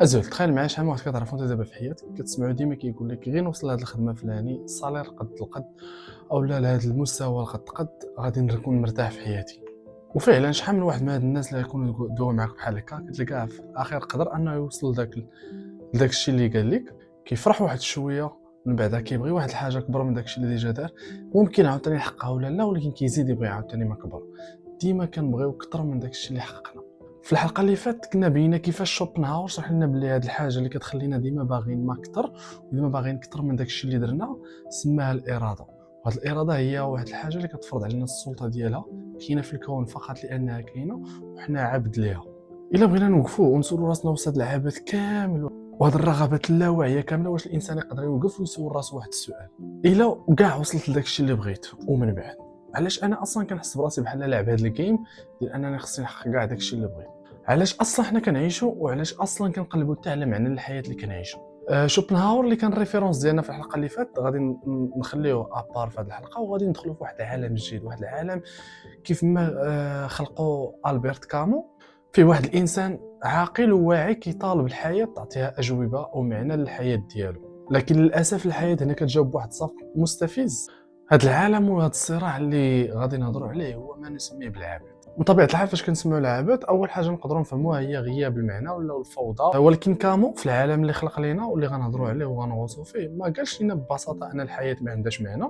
ازول تخيل معايا شحال من واحد كتعرفو انت دابا في حياتك كتسمعو ديما كيقول لك غير نوصل لهاد الخدمه الفلاني الصالير قد القد اولا لهاد المستوى القد قد غادي نكون مرتاح في حياتي. وفعلا شحال من واحد من هاد الناس اللي غيكونوا دووا معاك بحال هكا كتلقاه في الاخير قدر انه يوصل لداك الشيء اللي قال لك، كيفرح واحد شويه من بعدها كيبغي واحد الحاجه اكبر من داك الشيء اللي ديجا دار. ممكن عاوتاني يحققها ولا لا، ولكن كيزيد يبغي عاوتاني ما كبر. ديما كنبغيو اكثر من داك الشيء اللي حققنا. في الحلقه اللي فاتت كنا بينا كيفاش شوبنهاور شرح لنا بلي هاد الحاجه اللي كتخلينا ديما باغيين ما اكثر وديما باغيين اكثر من داك الشيء اللي درنا سماها الاراده. وهاد الاراده هي واحد الحاجه اللي كتفرض علينا السلطه ديالها، كاينه في الكون فقط لانها كاينه وحنا عبد ليها. الا بغينا نوقفوا ونسولوا راسنا واش هاد العبث كامل وهاد الرغبات اللاواعيه كامله، واش الانسان يقدر يوقف ويسول راسو واحد السؤال؟ الا كاع وصلت لداك الشيء اللي بغيت ومن بعد علاش انا اصلا كنحس براسي بحال لعب هاد الجيم ديال انني خصني نحقق كاع داك الشيء اللي بغيت؟ علاش اصلا حنا كنعيشوا وعلاش اصلا كنقلبوا حتى على معنى الحياه اللي كنعيشوا؟ شوبنهاور اللي كان ريفيرونس ديالنا في الحلقه اللي فاتت غادي نخليوه ابار في هذه الحلقه، وغادي ندخلوا في واحد العالم جديد، واحد العالم كيف ما خلقوا البرت كامو، فيه واحد الانسان عاقل وواعي كيطالب الحياه تعطيها اجوبه ومعنى للحياه ديالو. لكن للاسف الحياه هنا كتجاوب بواحد الصف مستفز. هذا العالم وهذا الصراع اللي غادي نهضروا عليه هو ما نسميه بالعبث. وطبيعه الحال فاش كنسمعوا العبث اول حاجه نقدروا نفهموها هي غياب المعنى ولا الفوضى، ولكن كامو في العالم اللي خلق لينا واللي غنهضروا عليه وغنغوصوا فيه ما قالش لنا ببساطه ان الحياه ما عندهاش معنى،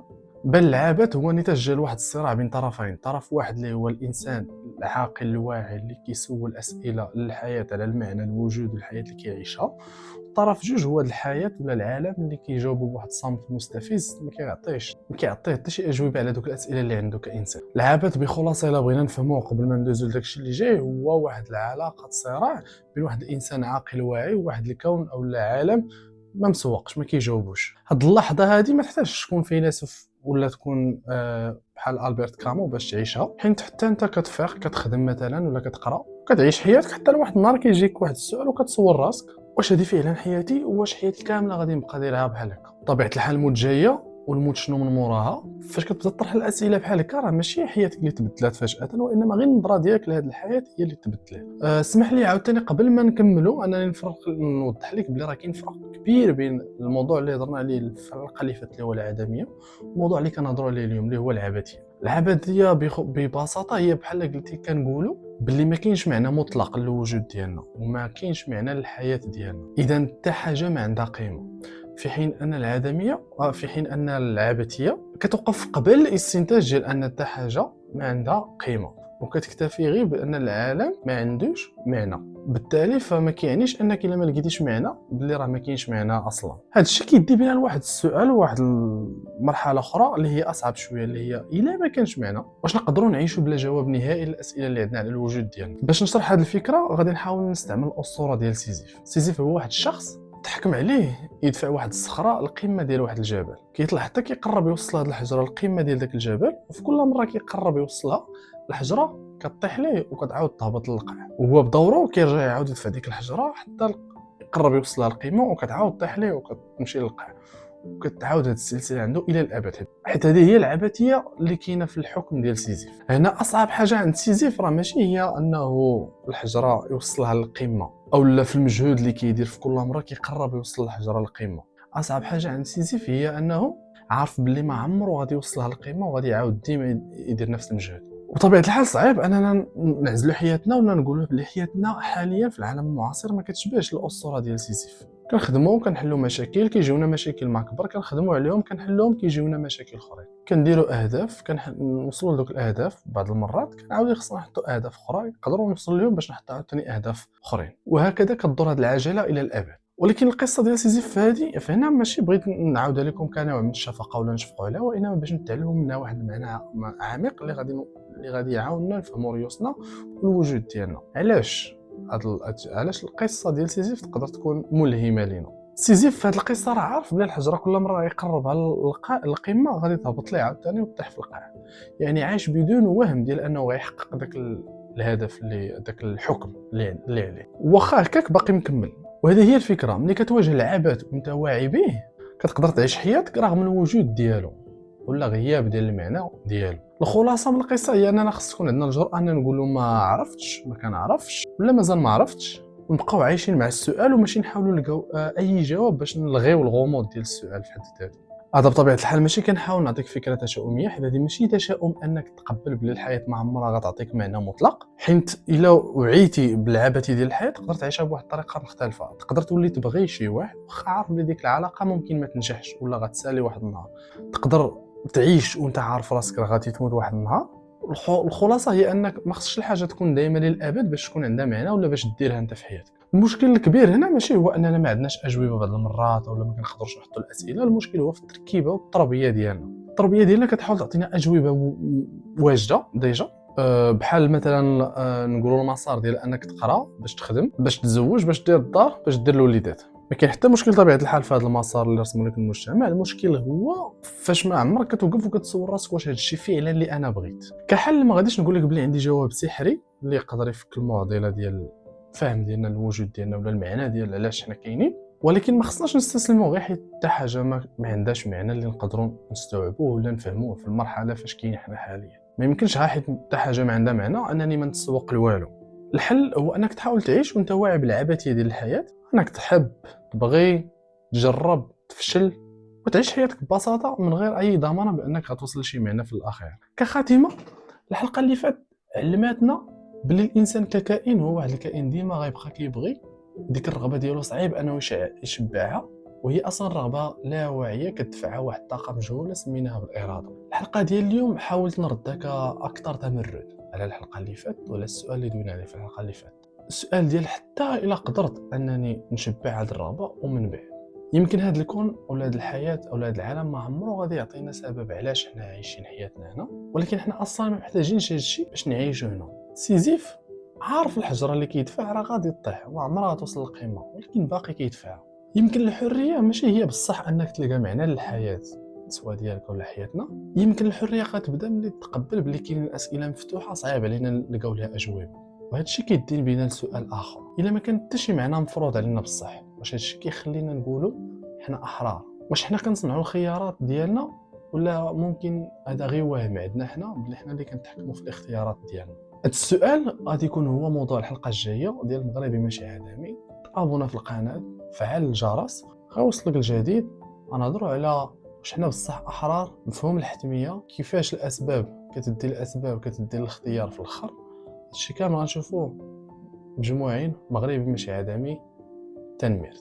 بل العبث هو نتاج ديال واحد الصراع بين طرفين، طرف واحد اللي هو الانسان العاقل الواعي اللي كيسول اسئله للحياه على المعنى الوجود والحياه اللي كيعيشها، طرف جوج هو الحياه ولا العالم اللي كيجاوبوا بواحد الصمت مستفز ما كيعطيه حتى شي اجوبه على دوك الاسئله اللي عنده كانسان. العبث بخلاصه الا بغينا نفهموه قبل ما ندوزو لداكشي اللي جاي هو واحد العلاقه صراع بين واحد الانسان عاقل واعي وواحد الكون او عالم ما مسوقش ما كيجاوبوش. هاد اللحظه هادي ما تحتاجش تكون فيلسوف ولا تكون بحال البرت كامو باش تعيشها، حيت حتى انت كتفيق كتخدم مثلا ولا كتقرا كتعيش حياتك حتى لواحد النهار كيجيك واحد السؤال وكتصور راسك واش هذه فعلا حياتي، واش حياتي كامله غادي نبقى دايرها بحال هكا؟ طبيعه الحال الموت جايه والموت شنو من موراها. فاش كتبدا تطرح الاسئله بحال هكا راه ماشي حياتك اللي تبدلات فجاه، وانما غير النظره ديالك لهاد الحياه هي اللي تبدلات. اسمح لي عاوتاني قبل ما نكملوا انني نوضح لك بلي راه كاين فرق كبير بين الموضوع اللي هضرنا عليه في الحلقه اللي فاتت اللي هو العدميه والموضوع اللي كنهضروا عليه اليوم اللي هو العبثيه. العبثيه ببساطه هي بحال قلتي كنقولوا باللي ما كاينش معنى مطلق للوجود ديالنا وما كاينش معنى للحياه ديالنا، اذا حتى حاجه ما عندها قيمه. في حين ان العدميه في حين ان العبثيه كتوقف قبل الاستنتاج ديال ان حتى حاجه ما عندها قيمه وكتكتفي غير بان العالم ما عندوش معنى. بالتالي فما كيعنيش انك الا ما لقيتيش معنى باللي راه ما كاينش معنى اصلا. هذا الشيء كيدي بنا لواحد السؤال وواحد المرحله اخرى اللي هي اصعب شويه، اللي هي الا ما كانش معنى واش نقدروا نعيشوا بلا جواب نهائي للاسئله اللي عندنا على الوجود ديالنا؟ باش نشرح هذه الفكره غادي نحاول نستعمل الاسطوره ديال سيزيف. سيزيف هو واحد الشخص تحكم عليه يدفع واحد الصخره القمه ديال واحد الجبل، كيطلع حتى كيقرب يوصل هذه الحجره القمه ديال داك الجبل، وفي كل مره كيقرب يوصلها الحجره كطيح ليه وكتعاود تهبط للقاع، وهو بدوره كيرجع يعاود يدفع ديك الحجره حتى يقرب يوصلها القمه وكتعاود طيح ليه وكتمشي للقاع، وكتعاود هذه السلسله عنده الى الابد. حيت هذه هي العبثيه اللي كاينه في الحكم ديال سيزيف. هنا اصعب حاجه عند سيزيف راه ماشي هي انه الحجره يوصلها للقمه او لا في المجهود اللي كيدير في كل مره كيقرب يوصل الحجره للقمه. اصعب حاجه عند سيزيف هي انه عارف باللي ما عمره غادي يوصلها للقمه وغادي يعاود ديما يدير نفس المجهود. وطبيعه الحال صعيب اننا نعزلوا حياتنا ولا نقولوا بلي حياتنا حاليا في العالم المعاصر ما كتشبهش الاسطوره ديال سيزيف. كنخدموا كنحلوا مشاكل كيجيونا مشاكل مع كبر كنخدموا عليهم كنحلوهم كيجيونا مشاكل اخرين، كنديروا اهداف كنوصلوا لذوك الاهداف. بعض المرات كنعاودوا خصنا نحطوا اهداف اخرى نقدروا نوصلوا لهم باش نحطوا عاوتاني اهداف اخرين، وهكذا كتدور هذه العجله الى الابد. ولكن القصه ديال سيزيف هذه فهنا ماشي بغيت نعاودها لكم كنوع من الشفقه ولا نشفقوا عليها، وانما باش نتعلموا منها واحد المعنى عميق اللي غادي يعاوننا نفهموا ريوسنا والوجود ديالنا. علاش القصه ديال سيزيف تقدر تكون ملهمه لينا؟ سيزيف في هذه القصه راه عارف بلي الحجره كل مره يقربها القمه غادي تهبط ليه عاوتاني وتطيح في القاع، يعني عايش بدون وهم ديال انه غيحقق داك الهدف اللي داك الحكم اللي عليه، واخا هكاك باقي مكمل. وهذه هي الفكره، ملي كتواجه العبث وانت واعي به كتقدر تعيش حياتك رغم الوجود ديالو ولا غياب ديال المعنى ديالو. الخلاصه من القصه هي اننا خص تكون عندنا الجرأه ان نقولوا ما عرفتش ما كنعرفش ولا مازال ما عرفتش، ونبقاو عايشين مع السؤال وماشي نحاولوا نلقاو اي جواب باش نلغيو الغموض ديال السؤال في حد ذاته. هذا بطبيعه الحال ماشي كنحاول نعطيك فكره تشاؤميه، حيت هذه ماشي تشاؤم انك تقبل بلي الحياه ما عمرها غتعطيك معنى مطلق، حيت الا وعيتي بالعبث ديال الحياه تقدر تعيشها بواحد الطريقه مختلفه. تقدر تولي تبغي شي واحد واخا عارف بلي ديك العلاقه ممكن ما تنجحش ولا غتسالي واحد النهار. تقدر تعيش وانت عارف راسك راه غادي تموت واحد النهار. الخلاصه هي انك ما خصش الحاجه تكون دائما للابد باش تكون عندها معنى ولا باش ديرها انت في حياتك. المشكل الكبير هنا ماشي هو اننا ما عندناش اجوبه بعض المرات ولا ما كنقدروش نحطوا الاسئله. المشكل هو في التركيبه والتربيه ديالنا. التربيه ديالنا كتحاول تعطينا اجوبه واجده ديجا، بحال مثلا نقولوا المسار ديال انك تقرا باش تخدم باش تتزوج باش دير الدار باش دير الوليدات. ما كاين حتى مشكل طبيعه الحال في هذا المسار اللي رسموا لك المجتمع. المشكل هو فاش ما عمرك كتوقف وكتصور راسك واش هذا الشيء فعلا اللي انا بغيت. كحل ما غاديش نقول لك بلي عندي جواب سحري اللي يقدر يفك المعضله ديال الفهم ديالنا الوجود ديالنا ولا المعنى ديال علاش حنا كاينين، ولكن ما خصناش نستسلموا غير حيت حتى حاجه ما عندهاش معنى اللي نقدروا نستوعبوه ولا نفهموه في المرحله فاش كاين حنا حاليا. ما يمكنش غير حيت حتى حاجه ما عندها معنى انني ما نتسوق لوالو. الحل هو انك تحاول تعيش وانت واعي بالعبثيه ديال الحياه، انك تحب تبغي تجرب تفشل وتعيش حياتك ببساطه من غير اي ضمانه بانك غتوصل لشي معنى في الاخير. كخاتمه، الحلقه اللي فاتت علماتنا بلي الانسان ككائن هو واحد الكائن ديما غيبقى كيبغي، ديك الرغبه ديالو صعيب انه يشبعها، وهي اصلا رغبه لا واعيه كتدفعها واحد الطاقه مجهوله سميناها بالاراده. الحلقه ديال اليوم حاولت نردك اكثر تمرد على الحلقه اللي فاتت ولا السؤال اللي دوينا عليه في الحلقه اللي فاتت. السؤال ديال حتى الا قدرت انني نشبع هذه الرغبه ومن بعد يمكن هذا الكون ولا هذه الحياه ولا هذا العالم ما عمره غادي يعطينا سبب علاش حنا عايشين حياتنا هنا، ولكن حنا اصلا ما محتاجينش هذا الشيء باش نعيشوا هنا. سيزيف عارف الحجره اللي كيدفع راه غادي تطيح وعمرها توصل للقمه، ولكن باقي كيدفع. يمكن الحريه ماشي هي بصح انك تلقى معنى للحياه سواء ديالك ولا حياتنا. يمكن الحريه غتبدا ملي تقبل بلي كاين اسئله مفتوحه صعيب علينا نلقاو لها اجوبه، وهذا الشيء كيدينا بينا لسؤال اخر. الا ما كان حتى شي معنى مفروض علينا بصح، واش هذا الشيء كيخلينا نقولوا حنا احرار؟ واش حنا كنصنعوا الخيارات ديالنا ولا ممكن هذا غير وهم عندنا حنا بلي حنا اللي كنتحكموا في الاختيارات ديالنا؟ هذا السؤال غادي يكون هو موضوع الحلقه الجايه ديال المغربي ماشي عالمي. ابونا في القناه، فعل الجرس، غيوصلك الجديد. غنهضروا على واش حنا بصح احرار، مفهوم الحتميه، كيفاش الاسباب كتدي الاسباب كتدي الاختيار في الاخر. هادشي كامل غنشوفوه مجموعين مغربي ماشي عالمي. تنمير.